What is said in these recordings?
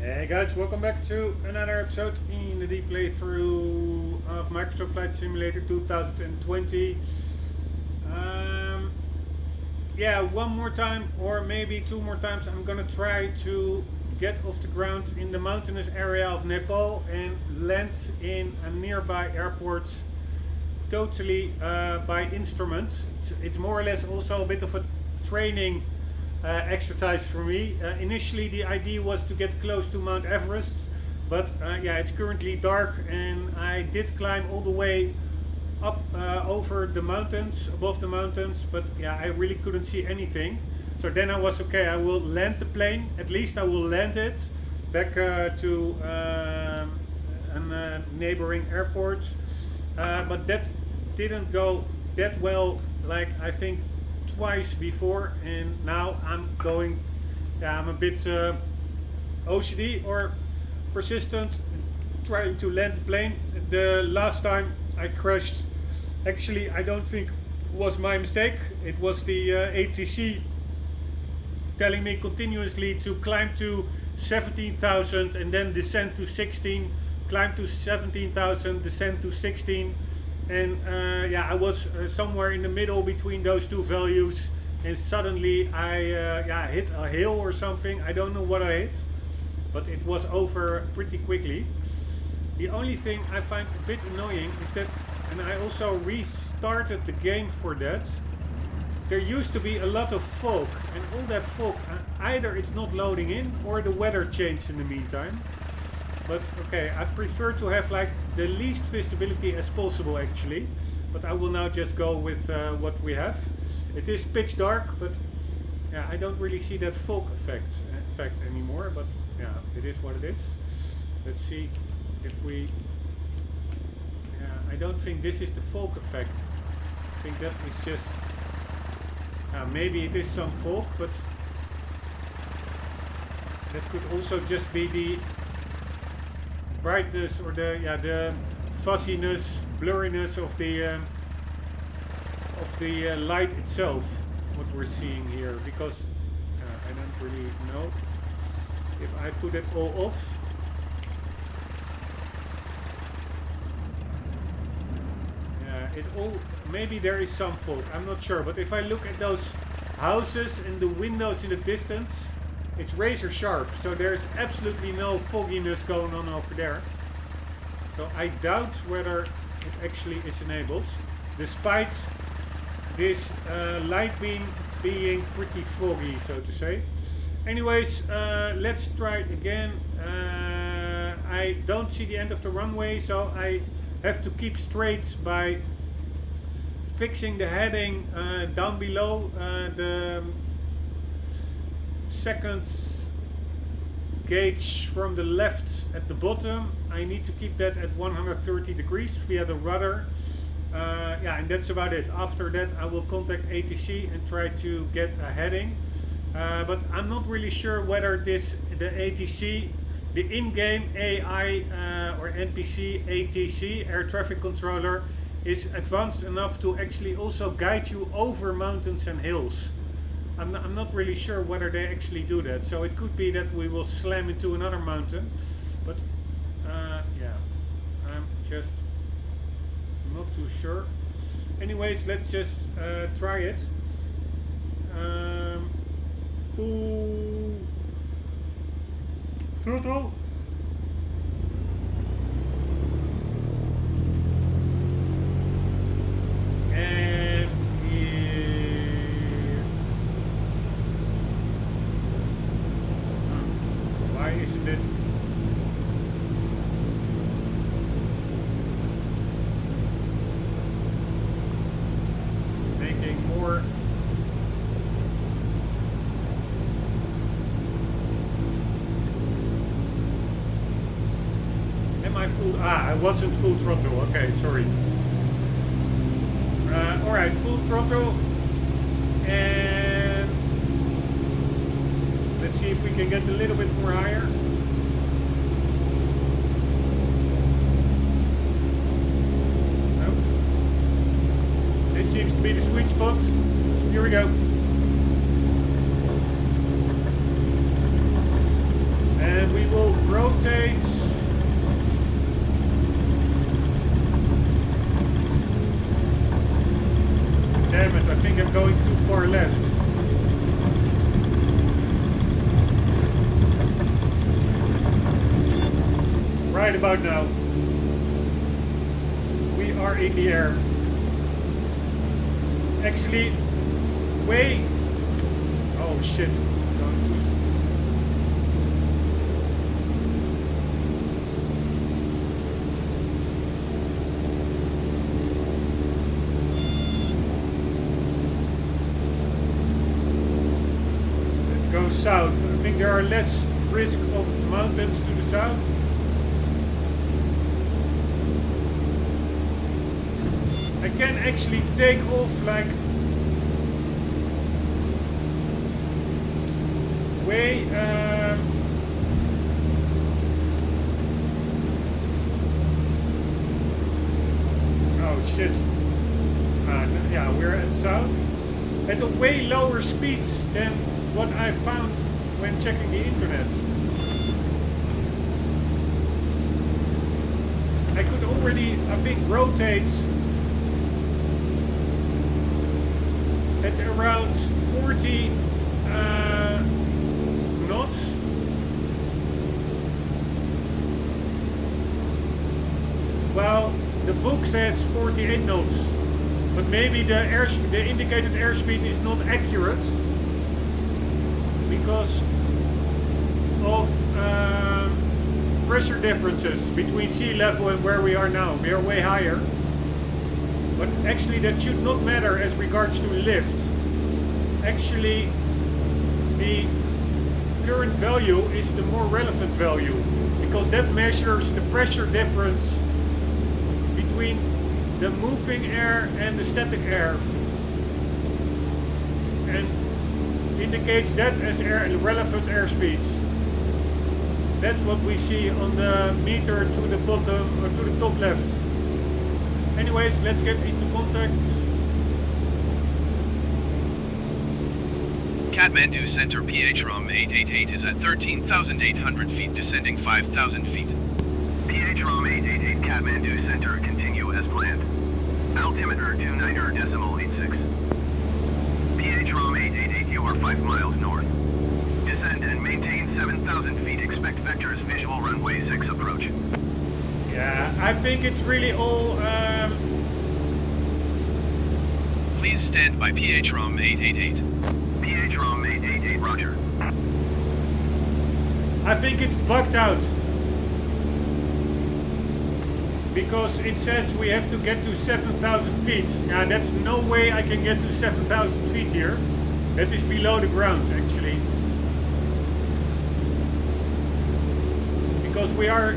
Hey guys, welcome back to another episode in the deep playthrough of Microsoft Flight Simulator 2020. Yeah, one more time or maybe two more times I'm gonna try to get off the ground in the mountainous area of Nepal and land in a nearby airport totally by instrument. It's more or less also a bit of a training exercise for me. Initially the idea was to get close to Mount Everest, but yeah, it's currently dark and I did climb all the way up over the mountains, above the mountains, but yeah, I really couldn't see anything. So then I was okay, I will land the plane, at least I will land it back to a neighboring airport, but that didn't go that well, like I think twice before, and now I'm going, yeah, I'm a bit OCD or persistent trying to land the plane. The last time I crashed, actually I don't think was my mistake, it was the ATC telling me continuously to climb to 17,000 and then descend to 16, climb to 17,000, descend to 16. And yeah, I was somewhere in the middle between those two values, and suddenly I yeah, hit a hill or something. I don't know what I hit, but it was over pretty quickly. The only thing I find a bit annoying is that, and I also restarted the game for that, there used to be a lot of fog, and all that fog, either it's not loading in or the weather changed in the meantime. But okay, I prefer to have like the least visibility as possible actually. But I will now just go with what we have. It is pitch dark, but yeah, I don't really see that fog effect anymore. But yeah, it is what it is. Let's see if we. Yeah, I don't think this is the fog effect. I think that is just. Maybe it is some fog, but that could also just be the brightness or the fuzziness, blurriness of the light itself, what we're seeing here, because I don't really know if I put it all off. It all, maybe there is some fog, I'm not sure, but if I look at those houses and the windows in the distance, it's razor sharp, so there's absolutely no fogginess going on over there. So I doubt whether it actually is enabled, despite this light being pretty foggy, so to say. Anyways, let's try it again. I don't see the end of the runway, so I have to keep straight by fixing the heading down below the second gauge from the left at the bottom. I need to keep that at 130 degrees via the rudder. Yeah, and that's about it. After that I will contact ATC and try to get a heading. But I'm not really sure whether the ATC, the in-game AI or NPC ATC, air traffic controller, is advanced enough to actually also guide you over mountains and hills. I'm not really sure whether they actually do that, so it could be that we will slam into another mountain, but yeah, I'm just not too sure. Anyways, let's just try it. Full throttle. And why isn't it? Making more. Am I full? I wasn't full throttle. Okay, sorry. Alright, full throttle, and let's see if we can get a little bit more higher. Nope. This seems to be the sweet spot. Here we go. And And we will rotate. Damn it, I think I'm going too far left. Right about now. We are in the air. Actually, way... Oh shit. Go south. I think there are less risk of mountains to the south. I can actually take off like way oh shit. Yeah, we're at south at a way lower speeds than what I found when checking the internet. I could already, I think, rotate at around 40 knots. Well, the book says 48 knots, but maybe the indicated airspeed is not accurate. Because of pressure differences between sea level and where we are now. We are way higher. But actually that should not matter as regards to lift. Actually the current value is the more relevant value, because that measures the pressure difference between the moving air and the static air. And indicates that as relevant airspeeds. That's what we see on the meter to the bottom or to the top left. Anyways, let's get into contact. Kathmandu Center PH ROM 888 is at 13,800 feet, descending 5,000 feet. PH ROM 888 Kathmandu Center, continue as planned. Altimeter 29.86. PH ROM 888, you are 5 miles north. Descend and maintain 7,000 feet. Expect vectors, visual runway 6 approach. Yeah, I think it's really all... Please stand by PH ROM 888. PH ROM 888, roger. I think it's bugged out. Because it says we have to get to 7,000 feet. Now that's no way I can get to 7,000 feet here. That is below the ground actually. Because we are,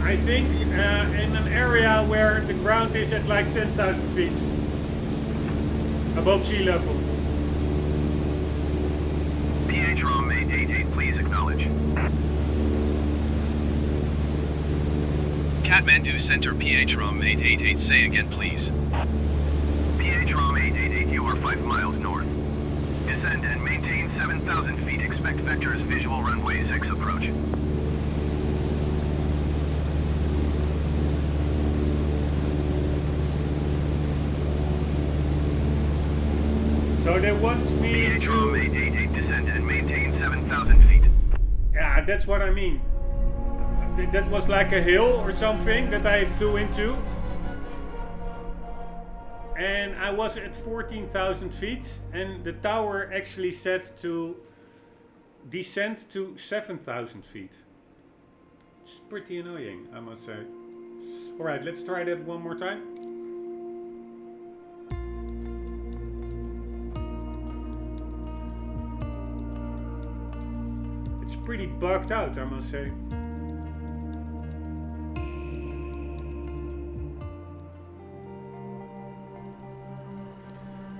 I think, in an area where the ground is at like 10,000 feet above sea level. PH ROM 888, please acknowledge. Kathmandu Center PH ROM 888, say again please. PH ROM 888, you are 5 miles north. Descend and maintain 7,000 feet. Expect vectors, visual runway 6 approach. So they want me PH to... ROM 888, descend and maintain 7,000 feet. Yeah, that's what I mean. That was like a hill or something that I flew into. And I was at 14,000 feet, and the tower actually said to descend to 7,000 feet. It's pretty annoying, I must say. Alright, let's try that one more time. It's pretty bugged out, I must say.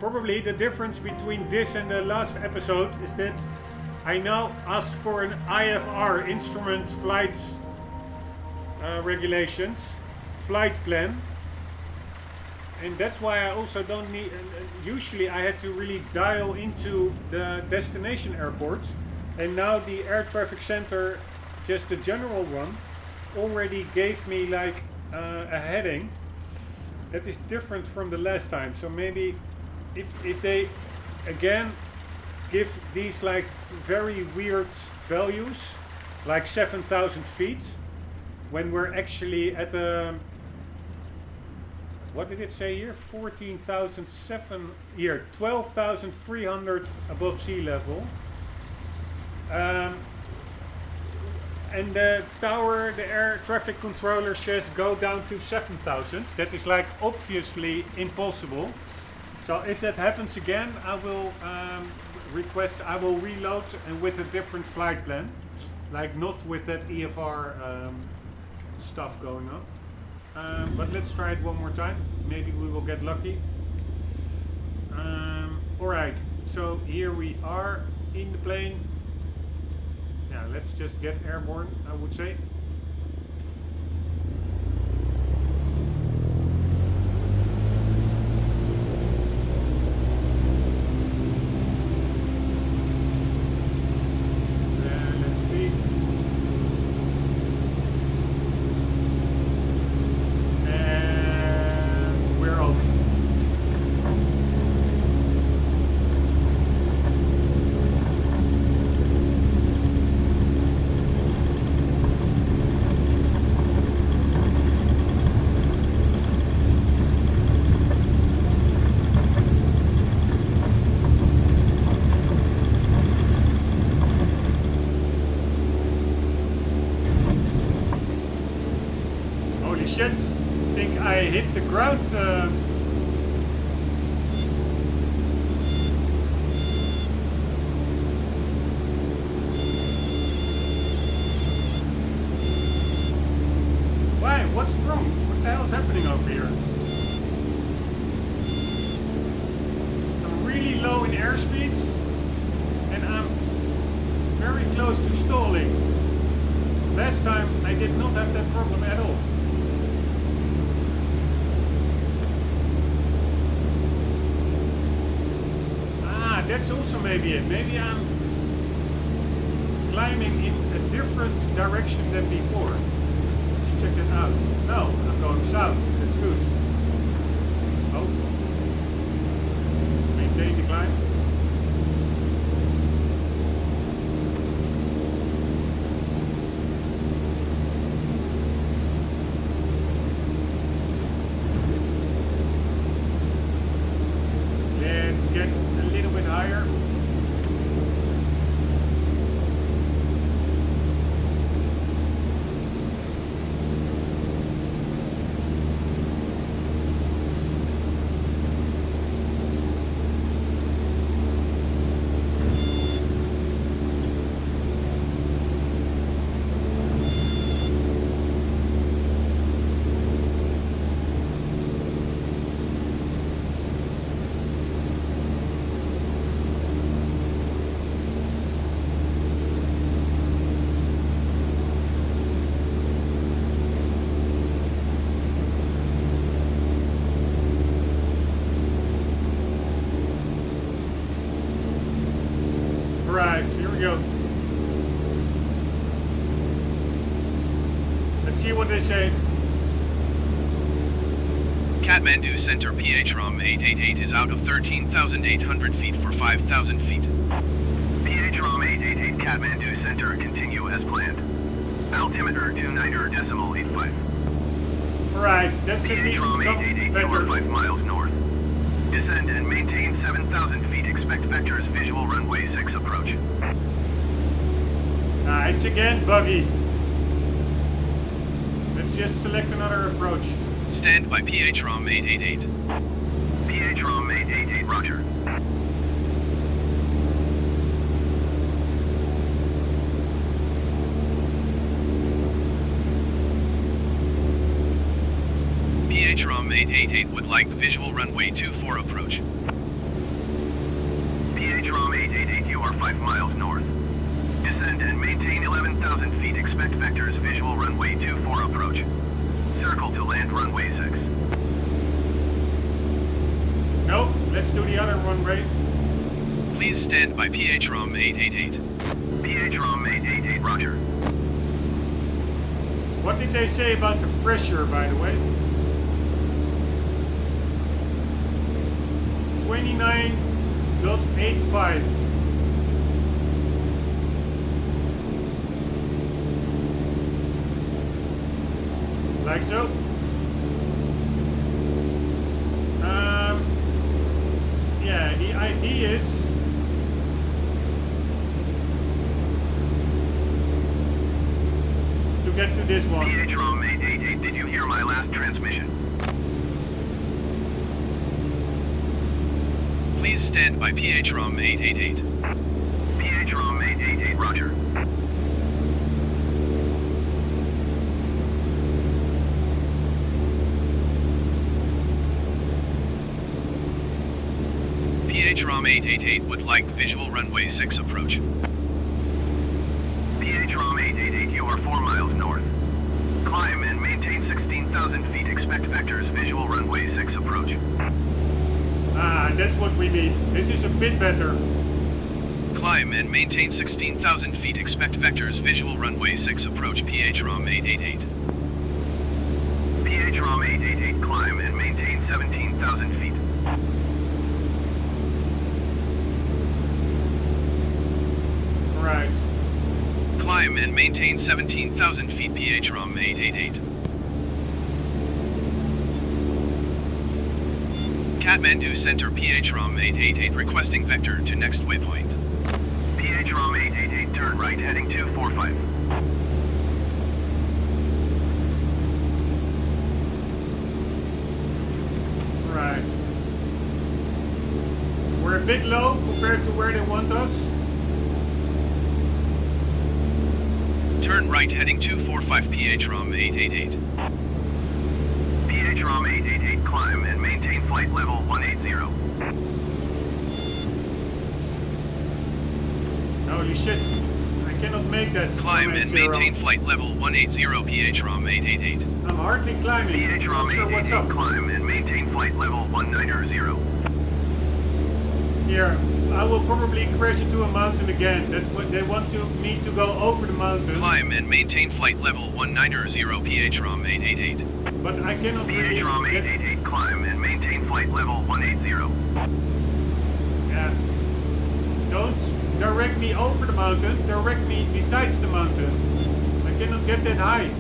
Probably the difference between this and the last episode is that I now asked for an IFR, instrument flight regulations, flight plan. And that's why I also don't need, usually I had to really dial into the destination airports. And now the air traffic center, just the general one, already gave me like a heading that is different from the last time. So maybe if they again give these like very weird values, like 7,000 feet, when we're actually at a, what did it say here? 14,007 here, 12,300 above sea level. And the tower, the air traffic controller says go down to 7,000. That is like obviously impossible. So if that happens again, I will I will reload and with a different flight plan. Like not with that EFR stuff going on. But let's try it one more time. Maybe we will get lucky. Alright, so here we are in the plane. Yeah, let's just get airborne, I would say. Let's see. And we're off. Shit, I think I hit the ground. Why? What's wrong? What the hell is happening over here? I'm really low in airspeed and I'm very close to stalling. Last time I did not have that problem at all. That's also maybe it. Maybe I'm climbing in a different direction than before. Let's check that out. No, I'm going south. That's good. Oh. Maintain the climb. Let's get a little bit higher. Right, here we go. Let's see what they say. Kathmandu Center PH-ROM 888 is out of 13,800 feet for 5,000 feet. PH-ROM 888 Kathmandu Center, continue as planned. Altimeter 29.85. Right, that's at least PH-ROM something 888, you are better. 5 miles north. Descend and maintain 7,000 feet. Expect vectors visual runway 6 approach. It's again buggy. Let's just select another approach. Stand by PH-ROM 888. PH-ROM 888, roger. PH-ROM 888 would like visual runway 24 approach. PH-ROM 888, you are 5 miles north. Descend and maintain 11,000 feet. Expect vectors visual runway 24 approach. Circle to land runway 6. Nope, let's do the other one, Ray. Please stand by PHROM 888. PHROM 888, roger. What did they say about the pressure, by the way? 29.85. Like so. Yeah, the idea is to get to this one. PHROM 888, did you hear my last transmission? Please stand by PHROM 888. PHROM 888, roger. PHROM 888 would like visual runway 6 approach. PHROM 888, you are 4 miles north. Climb and maintain 16,000 feet. Expect vectors, visual runway 6 approach. Ah, that's what we need. This is a bit better. Climb and maintain 16,000 feet. Expect vectors, visual runway 6 approach. PHROM 888. PHROM 888, climb and maintain 17,000 feet. Right. Climb and maintain 17,000 feet. PHROM 888. Kathmandu Center PHROM 888 requesting vector to next waypoint. PHROM 888, turn right heading 245. Right. We're a bit low compared to where they want us. Turn right heading 245 PHROM 888. PHROM 888, climb and maintain flight level 180. Holy shit. I cannot make that. Climb and 180. maintain flight level 180 PHROM 888. I'm hardly climbing. PHROM Not sure what's 888, up. climb and maintain flight level 190. Here, I will probably crash into a mountain again. That's what they want me to go over the mountain. Climb and maintain flight level 190 PHROM 888. But I cannot really PHROM get... 888, climb and maintain flight level 180. Yeah. Don't direct me over the mountain. Direct me besides the mountain. I cannot get that high.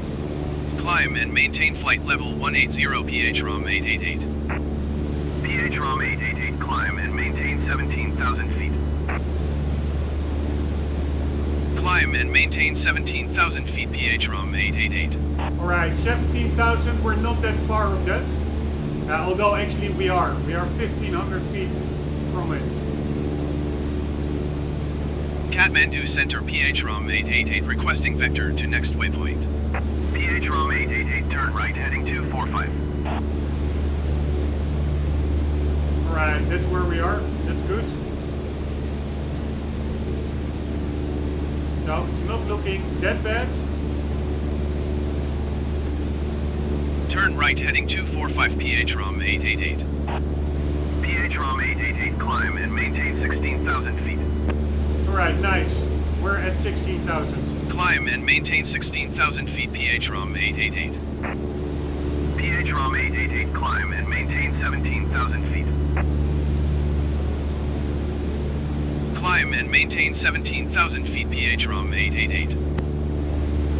Climb and maintain flight level 180 PHROM 888. PHROM 888, climb and maintain 17,000 feet. Climb and maintain 17,000 feet PHROM 888. Alright, 17,000. We're not that far of that. Although actually we are. We are 1,500 feet from it. Kathmandu Center PHROM 888 requesting vector to next waypoint. PHROM 888, turn right heading 245. Alright, that's where we are. That's good. No, it's not looking that bad. Turn right heading 245 PHROM 888. PHROM 888, climb and maintain 16,000 feet. Alright, nice. We're at 16,000. Climb and maintain 16,000 feet PHROM 888. PHROM 888, climb and maintain 17,000 feet. Climb and maintain 17,000 feet PHROM 888.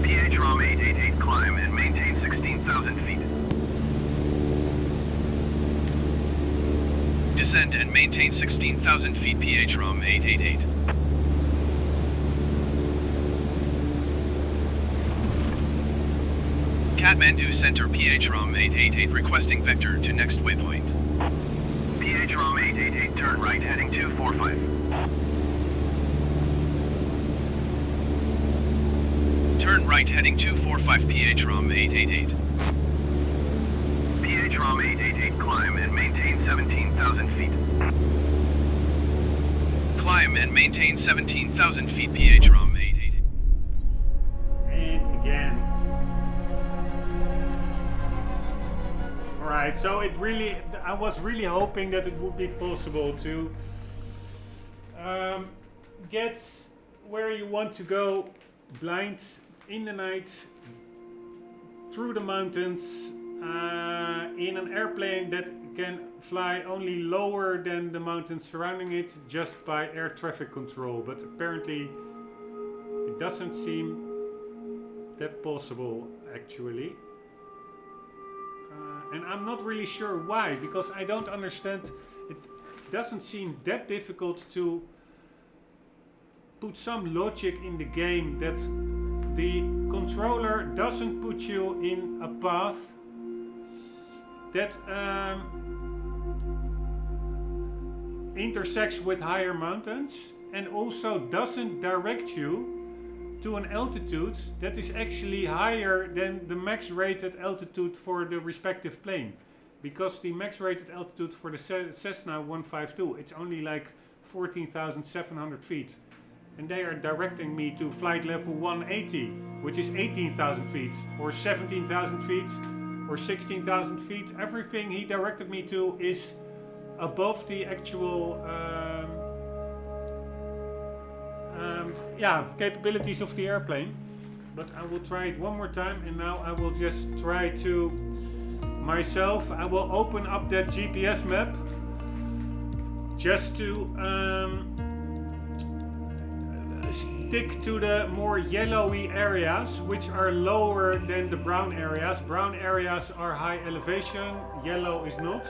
PHROM 888, climb and maintain 16,000 feet. Descend and maintain 16,000 feet PHROM 888. Kathmandu Center PHROM 888 requesting vector to next waypoint. PHROM 888, turn right heading 245. Turn right heading 245 PHROM 888. PHROM 888, climb and maintain 17,000 feet. Climb and maintain 17,000 feet PHROM 888. And again. Alright, so I was really hoping that it would be possible to Get where you want to go blind in the night through the mountains in an airplane that can fly only lower than the mountains surrounding it just by air traffic control, but apparently it doesn't seem that possible actually. And I'm not really sure why, because I don't understand. It doesn't seem that difficult to put some logic in the game that the controller doesn't put you in a path that intersects with higher mountains, and also doesn't direct you to an altitude that is actually higher than the max rated altitude for the respective plane, because the max rated altitude for the Cessna 152, it's only like 14,700 feet, and they are directing me to flight level 180, which is 18,000 feet or 17,000 feet or 16,000 feet. Everything he directed me to is above the actual capabilities of the airplane. But I will try it one more time, and now I will just try to myself. I will open up that GPS map just to stick to the more yellowy areas, which are lower than the brown areas. Brown areas are high elevation, yellow is not.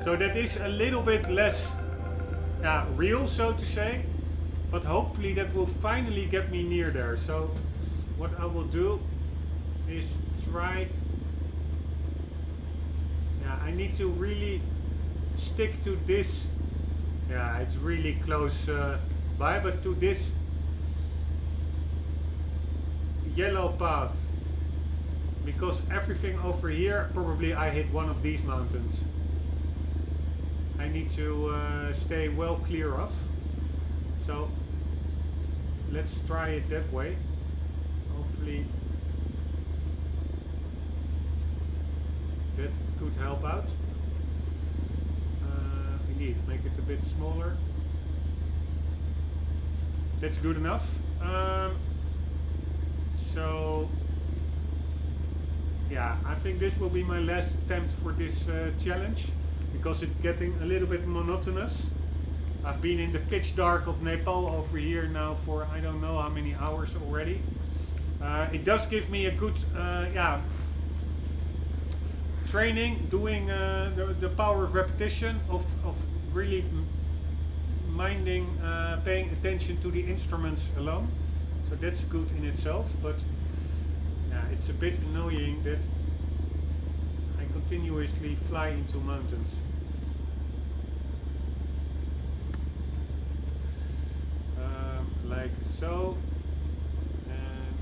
So that is a little bit less real, so to say. But hopefully that will finally get me near there. So what I will do is try. I need to really stick to this. It's really close by, but to this yellow path, because everything over here, probably I hit one of these mountains. I need to stay well clear of. So let's try it that way. Hopefully that could help out. Indeed, make it a bit smaller. That's good enough. So I think this will be my last attempt for this challenge, because it's getting a little bit monotonous. I've been in the pitch dark of Nepal over here now for I don't know how many hours already. It does give me a good training, doing the power of repetition, of really minding, paying attention to the instruments alone. So that's good in itself, but it's a bit annoying that I continuously fly into mountains. Like so, and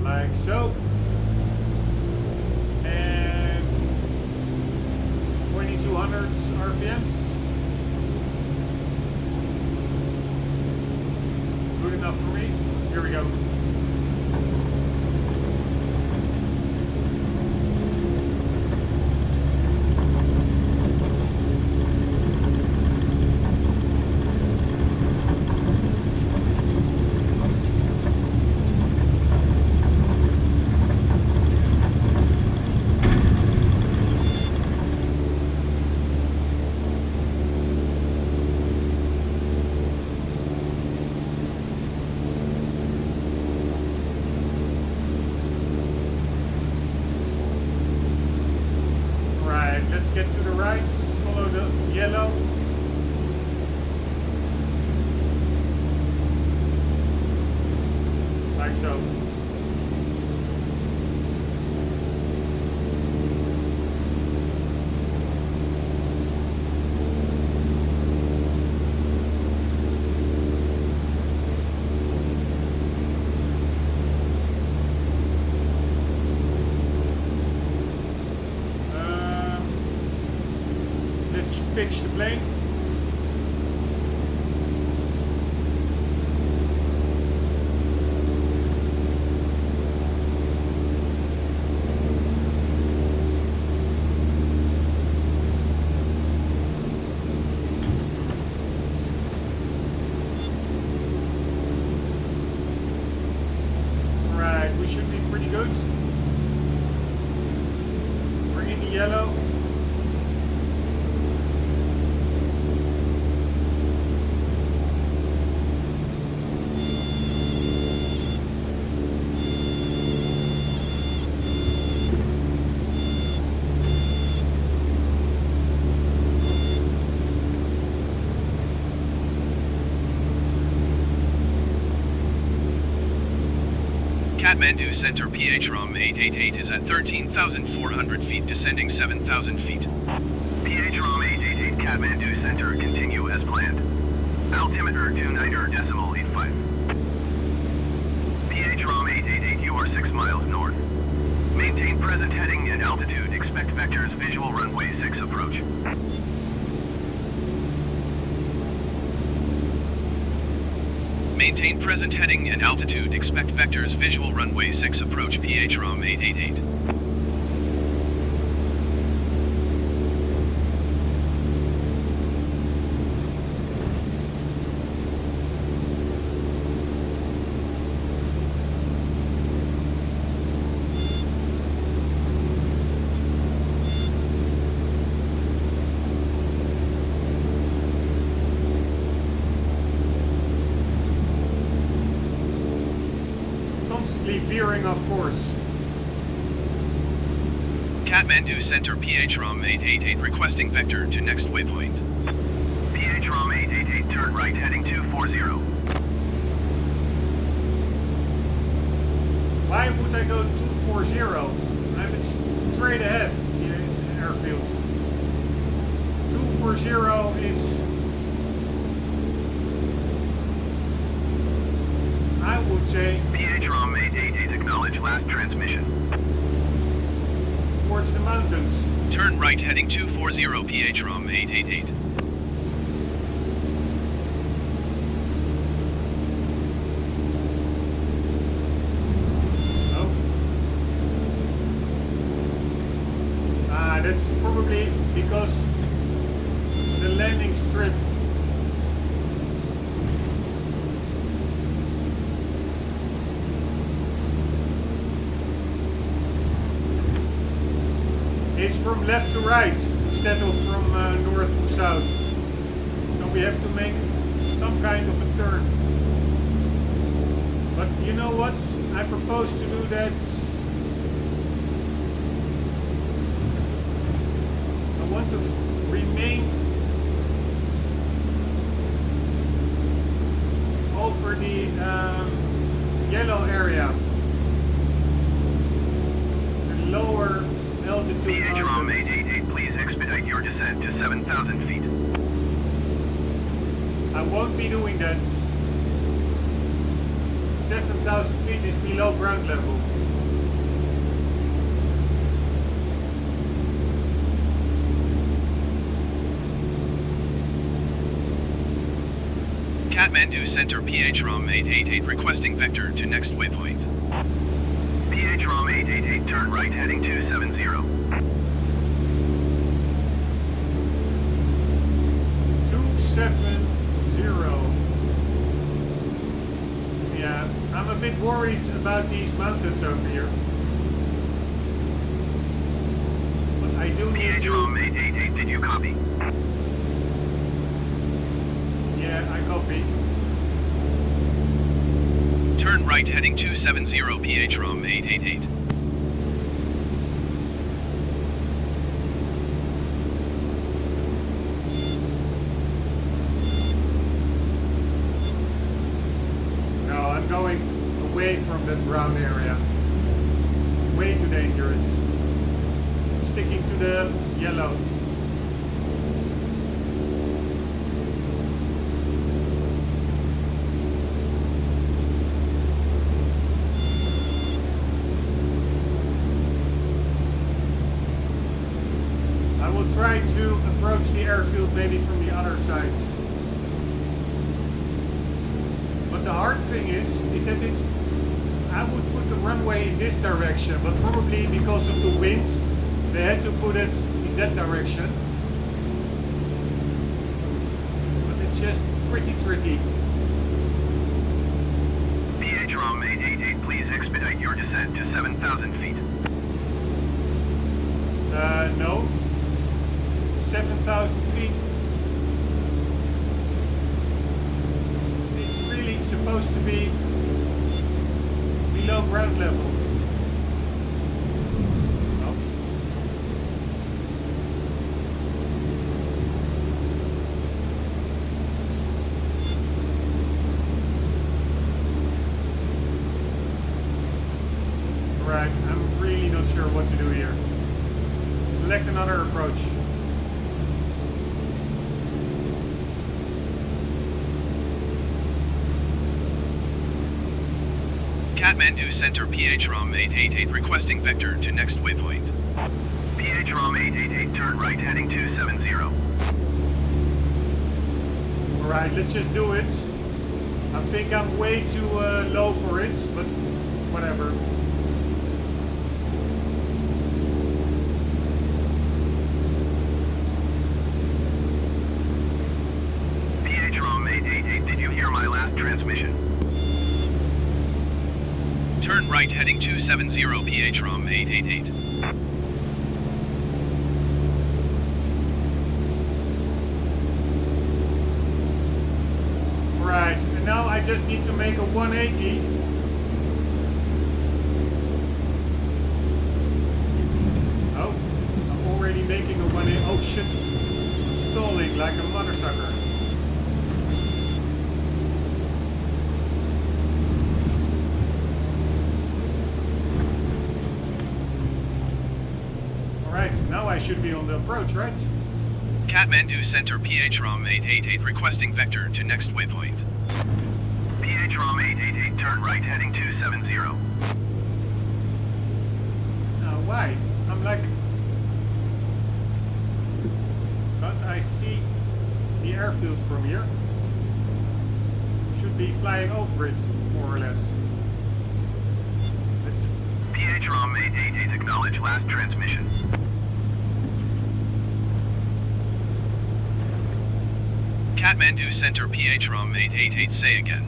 like so, and 2200 RPMs. Good enough for me. Here we go. Pitch the plane. Kathmandu Center PHROM 888 is at 13,400 feet, descending 7,000 feet. PHROM 888 Kathmandu Center, continue as planned. Altimeter 29.85. PHROM 888, you are 6 miles north. Maintain present heading and altitude, expect vectors, visual runway 6 approach. Maintain present heading and altitude, expect vectors, visual runway 6 approach, PHROM 888. Veering, of course. Kathmandu Center PHROM 888 requesting vector to next waypoint. PHROM 888, turn right, heading 240. Why would I go 240? I'm straight ahead here in the airfield. 240 is, I would say, PHROM 888, acknowledge last transmission. towards the mountains. Turn right heading 240 PHROM 888. Oh. That's probably because the landing strip is from left to right instead of from north to south. So we have to make some kind of a turn. But you know what? I propose to do that. I want to remain over the yellow area. The lower altitude. PHROM 888, please expedite your descent to 7,000 feet. I won't be doing that. 7,000 feet is below ground level. Kathmandu Center PHROM 888 requesting vector to next waypoint. PHROM 888, turn right, heading 270. 270. Yeah, I'm a bit worried about these mountains over here. But I do need PHROM to... 888, did you copy? Yeah, I copy. Turn right heading 270 PHROM 888. No, I'm going away from that brown area. Way too dangerous. Sticking to the yellow. I will try to approach the airfield maybe from the other side. But the hard thing is that I would put the runway in this direction, but probably because of the wind, they had to put it in that direction. But it's just pretty tricky. PHROM 888, please expedite your descent to 7,000 feet. No. 7,000 feet. It's really supposed to be below ground level. Oh. another approach. Kathmandu Center PHROM 888 requesting vector to next waypoint. PHROM 888, turn right heading 270. Alright, let's just do it. I think I'm way too low for it, but whatever. PHROM 888, did you hear my last transmission? Turn right heading 270 PHROM 888. Right, and now I just need to make a 180. Oh, I'm already making a 180. Oh shit, I'm stalling like a mother sucker. Alright, now I should be on the approach, right? Kathmandu Center PHROM 888 requesting vector to next waypoint. PHROM 888, turn right heading 270. Now why? I'm like... Can't I see the airfield from here? Should be flying over it, more or less. Let's... PHROM 888, acknowledge last transmission. Kathmandu Center PHROM 888 say again.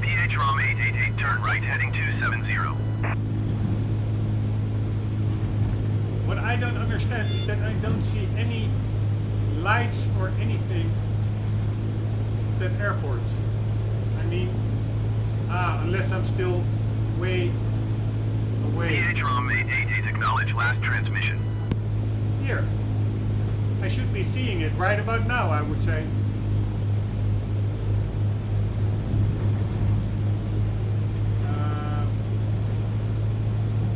PHROM 888, turn right heading 270. What I don't understand is that I don't see any lights or anything of that airport. I mean, unless I'm still way away. PHROM 888, acknowledge last transmission. Here. I should be seeing it right about now, I would say.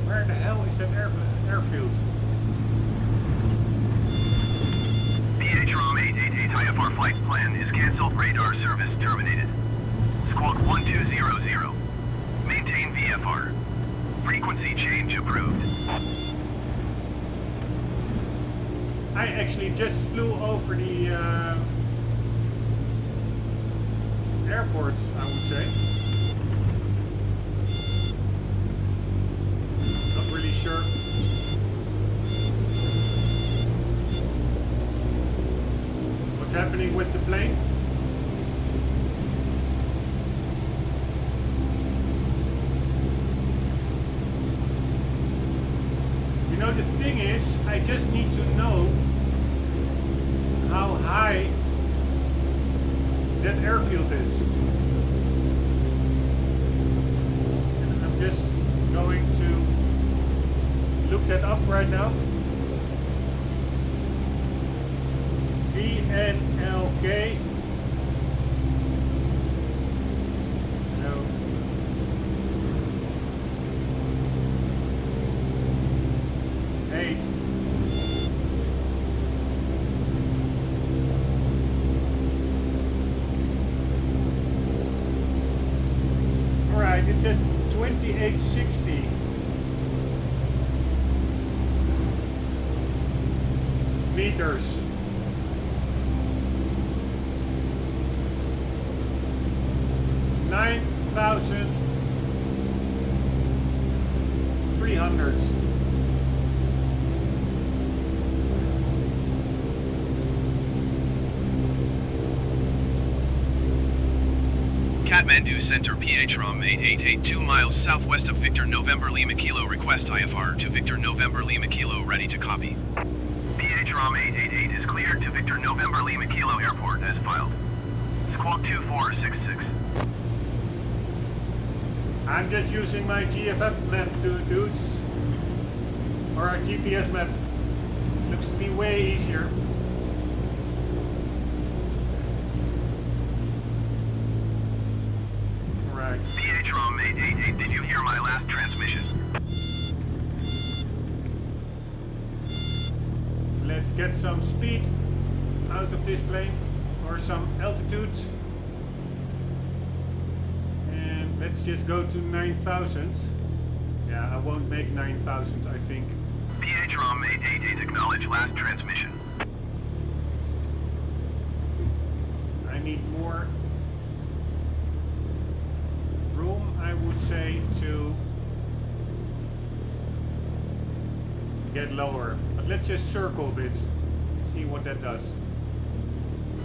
Where the hell is that airfield? PHROM 888, IFR flight plan is cancelled, radar service terminated. Squawk 1200. Maintain VFR. Frequency change approved. I actually just flew over the airport, I would say. Not really sure. What's happening with the plane? You know, the thing is, I just need to know how high that airfield is. And I'm just going to look that up right now. VNLK. No. Eight. Alright, it's at 2860. Meters. $9,300. Kathmandu Center PHROM 888 2 miles southwest of Victor November Lima Kilo request IFR to Victor November Lima Kilo ready to copy. PHROM 888 is cleared to Victor November Lima Kilo Airport as filed. Squawk 2466. I'm just using my GFF map, dudes. Or a GPS map. Looks to be way easier. Alright. PHROM 888, did you hear my last transmission? get some speed out of this plane, or some altitude. And let's just go to 9,000. Yeah, I won't make 9,000, I think. PH Rombbb 888, acknowledge last transmission. I need more room, I would say, to get lower. But let's just circle a bit, see what that does.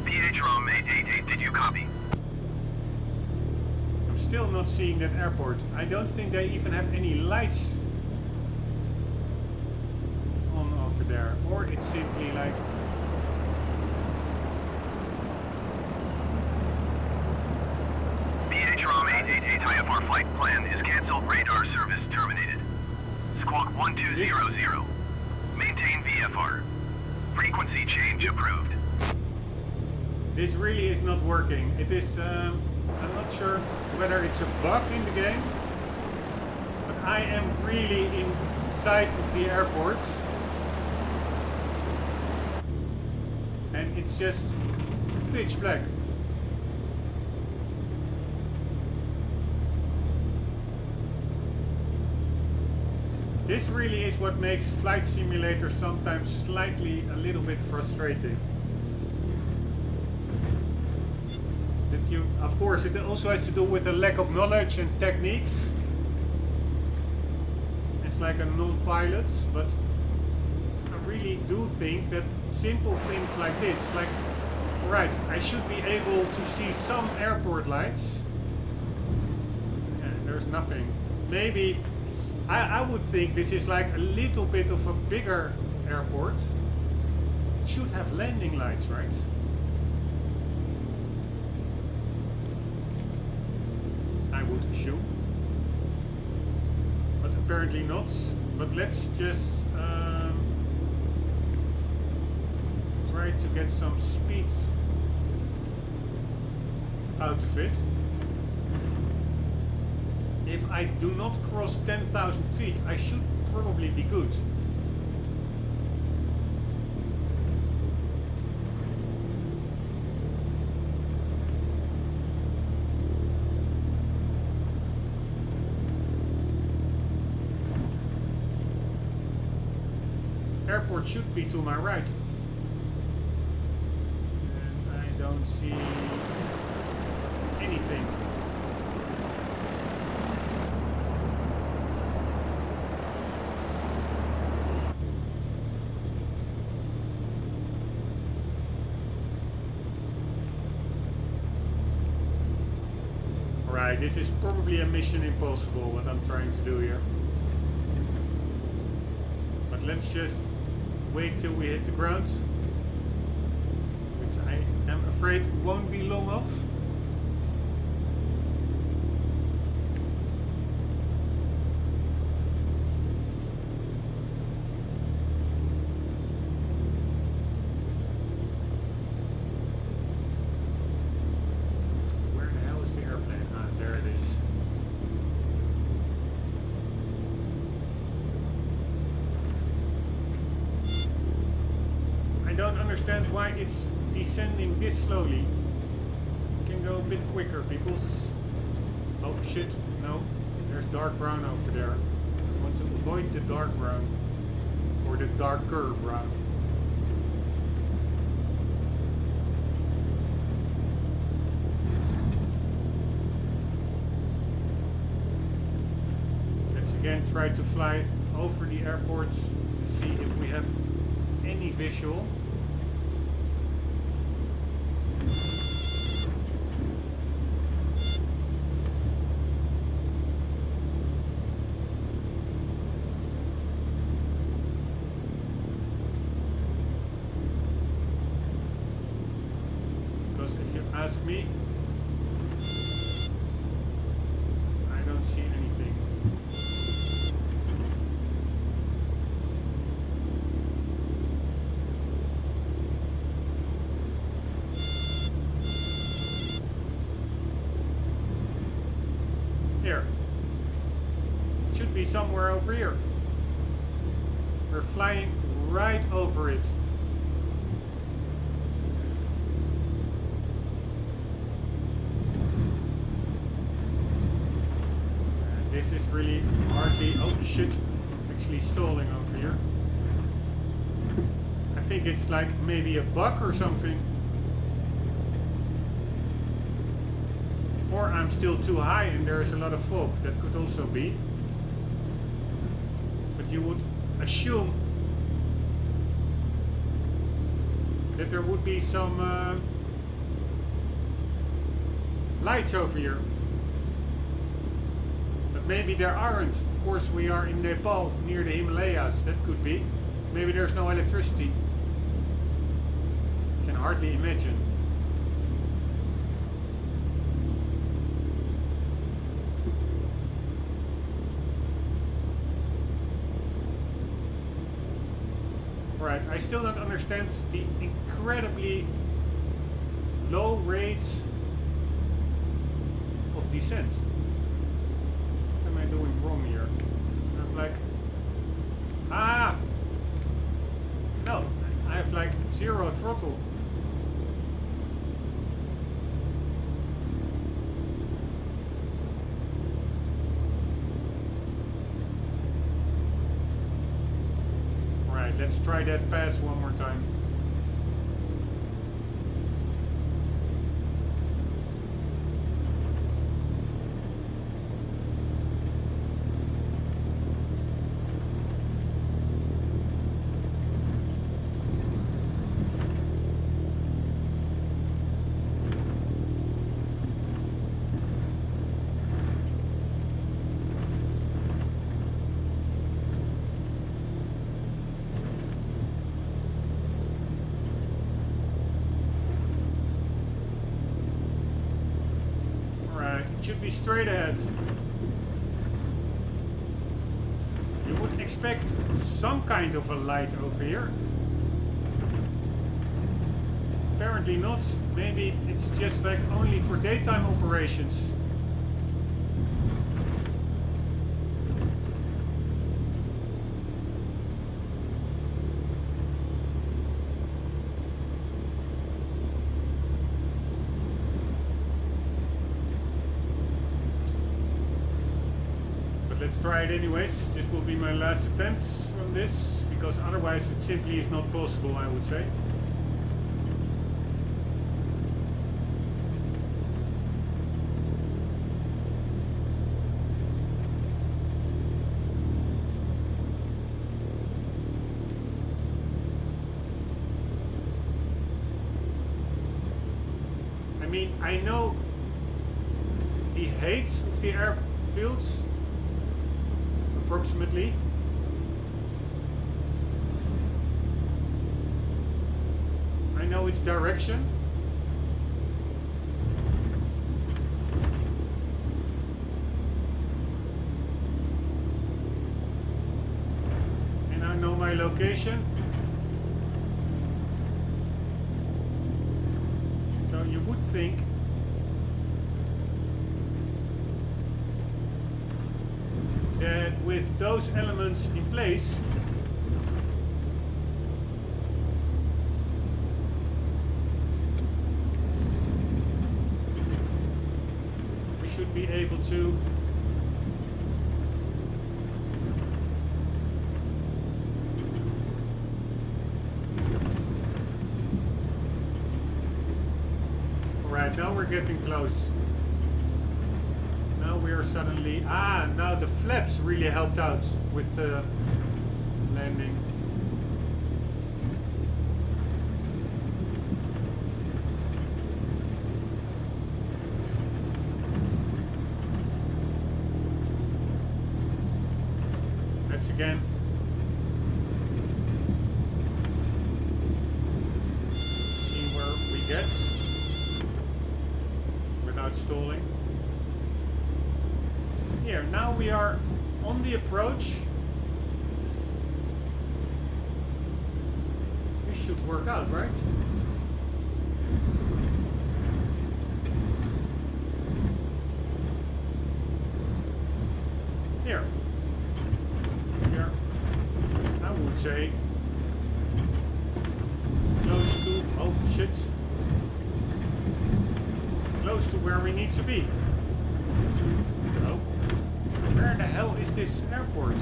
PH Rombbb 888, did you copy? I'm still not seeing that airport. I don't think they even have any lights on over there. Or it's simply like... PH Rombbb 888, IFR flight plan is cancelled, radar service terminated. Squawk 1200. Maintain VFR. Frequency change approved. This really is not working. It is, I'm not sure whether it's a bug in the game, but I am really inside of the airport. And it's just pitch black. This really is what makes Flight Simulator sometimes slightly a little bit frustrating. That you, of course, it also has to do with a lack of knowledge and techniques. It's like a non-pilot, but I really do think that simple things like this, like, right, I should be able to see some airport lights. And there's nothing. Maybe I would think this is like a little bit of a bigger airport. It should have landing lights, right? I would assume. But apparently not. But let's just try to get some speed out of it. If I do not cross 10,000 feet, I should probably be good. Airport should be to my right. And I don't see anything. This is probably a mission impossible what I'm trying to do here. But let's just wait till we hit the ground, which I am afraid won't be long off. Why it's descending this slowly. It can go a bit quicker, people. Oh shit, no. There's dark brown over there. I want to avoid the dark brown. Or the darker brown. Let's again try to fly over the airport to see if we have any visual. Ask me. I don't see anything. Here. It should be somewhere over here. We're flying right over it. really hardly... Oh shit, actually stalling over here. I think it's like maybe a bug or something. Or I'm still too high and there's a lot of fog. That could also be. But you would assume that there would be some lights over here. But maybe there aren't. Of course we are in Nepal, near the Himalayas. That could be. Maybe there's no electricity. Can hardly imagine. Right, I still don't understand the incredibly low rates of descent. What am I doing wrong here? I'm like... Ah! No, I have like 0 throttle. Let's try that pass one more time. Should be straight ahead. You would expect some kind of a light over here. Apparently not. Maybe it's just like only for daytime operations. Let's try it anyways. This will be my last attempt from this, because otherwise it simply is not possible, I would say. I mean, I know the height of the airfields approximately. I know its direction. And I know my location. So you would think that with those elements in place, we should be able to Alright, now we're getting close. We are suddenly... now the flaps really helped out with the landing. Let's again. See where we get without stalling. Here, now we are on the approach. This should work out, right? Here. Here. I would say close to... Oh, shit. Close to where we need to be. Where the hell is this airport?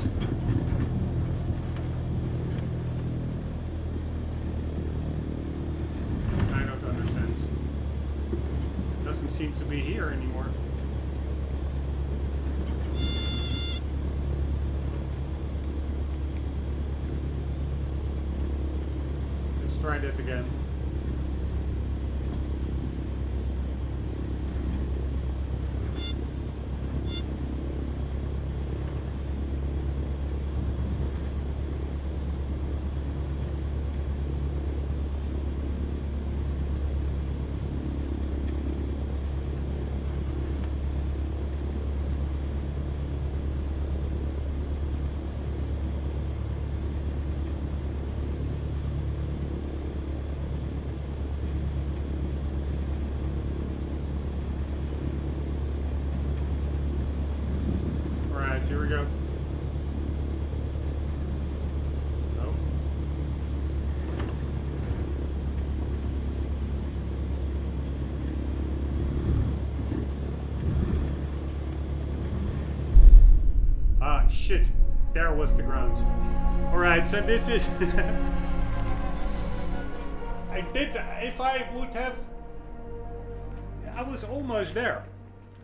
I don't understand. Doesn't seem to be here anymore. Let's try that again. Here we go. No. Ah, shit. There was the ground. Alright, so this is... if I would have... I was almost there.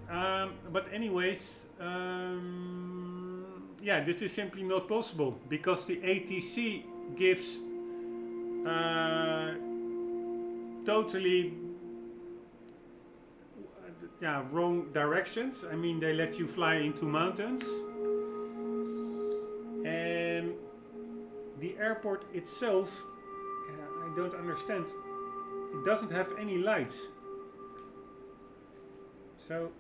But anyways... yeah, this is simply not possible because the ATC gives totally wrong directions. I mean, they let you fly into mountains, and the airport itself, I don't understand. It doesn't have any lights, so.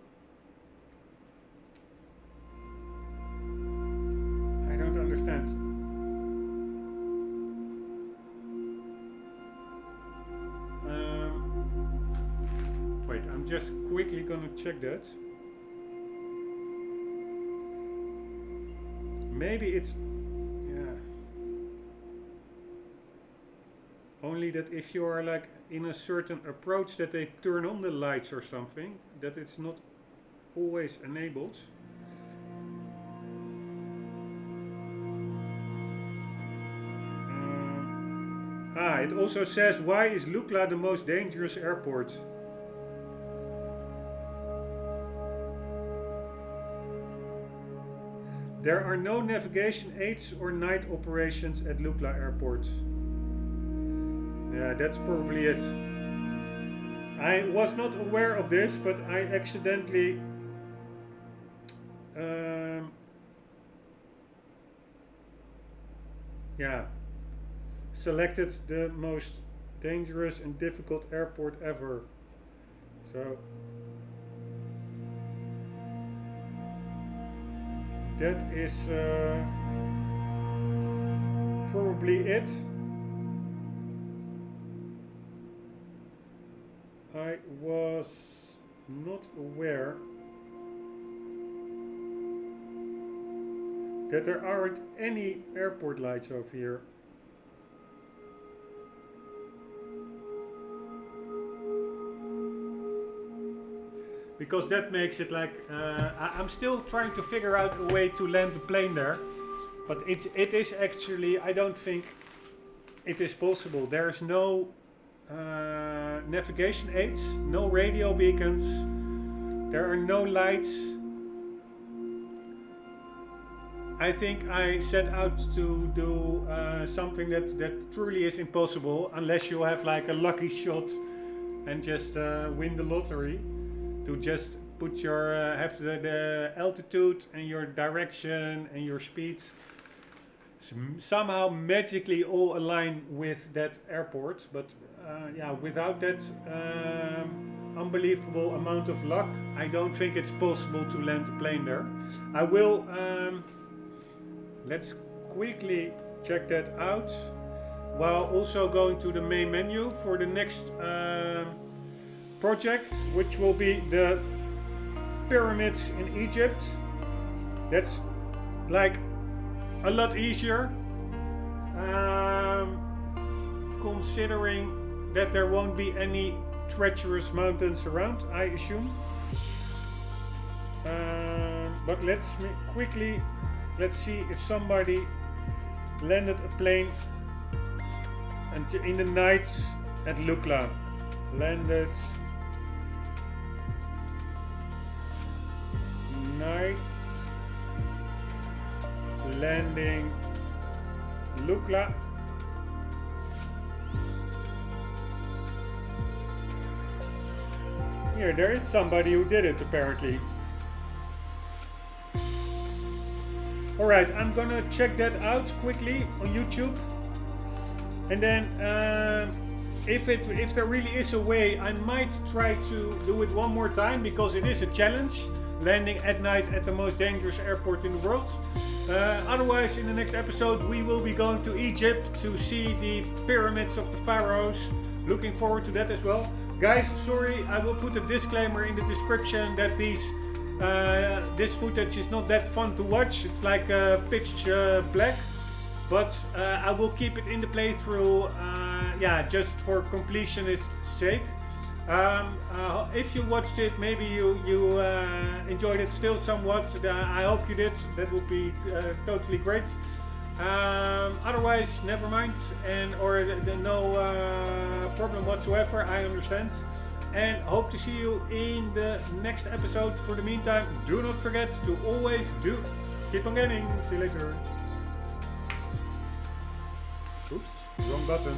Understand. Wait, I'm just quickly gonna check that. Maybe it's only that if you are like in a certain approach that they turn on the lights or something, that it's not always enabled. It also says, why is Lukla the most dangerous airport? There are no navigation aids or night operations at Lukla Airport. Yeah, that's probably it. I was not aware of this, but I accidentally selected the most dangerous and difficult airport ever. So that is probably it. I was not aware that there aren't any airport lights over here. Because that makes it like I'm still trying to figure out a way to land the plane there, but it is actually, I don't think it is possible. There is no navigation aids, no radio beacons, there are no lights. I think I set out to do something that truly is impossible unless you have like a lucky shot and just win the lottery. To just put your have the altitude and your direction and your speed somehow magically all align with that airport, but without that unbelievable amount of luck, I don't think it's possible to land the plane there. I will let's quickly check that out while also going to the main menu for the next project, which will be the pyramids in Egypt. That's like a lot easier, considering that there won't be any treacherous mountains around, I assume. but let's see if somebody landed a plane in the night at Lukla. Landed night landing Lukla. Here, there is somebody who did it apparently. Alright, I'm gonna check that out quickly on YouTube. And then if there really is a way, I might try to do it one more time, because it is a challenge, landing at night at the most dangerous airport in the world. Otherwise, in the next episode we will be going to Egypt to see the pyramids of the pharaohs. Looking forward to that as well. Guys, sorry, I will put a disclaimer in the description that this footage is not that fun to watch. It's like pitch black, but I will keep it in the playthrough, yeah, just for completionist sake. If you watched it, maybe you enjoyed it still somewhat. I hope you did. That would be totally great. Otherwise, never mind, or no problem whatsoever. I understand, and hope to see you in the next episode. For the meantime, do not forget to always keep on getting. See you later. Oops, wrong button.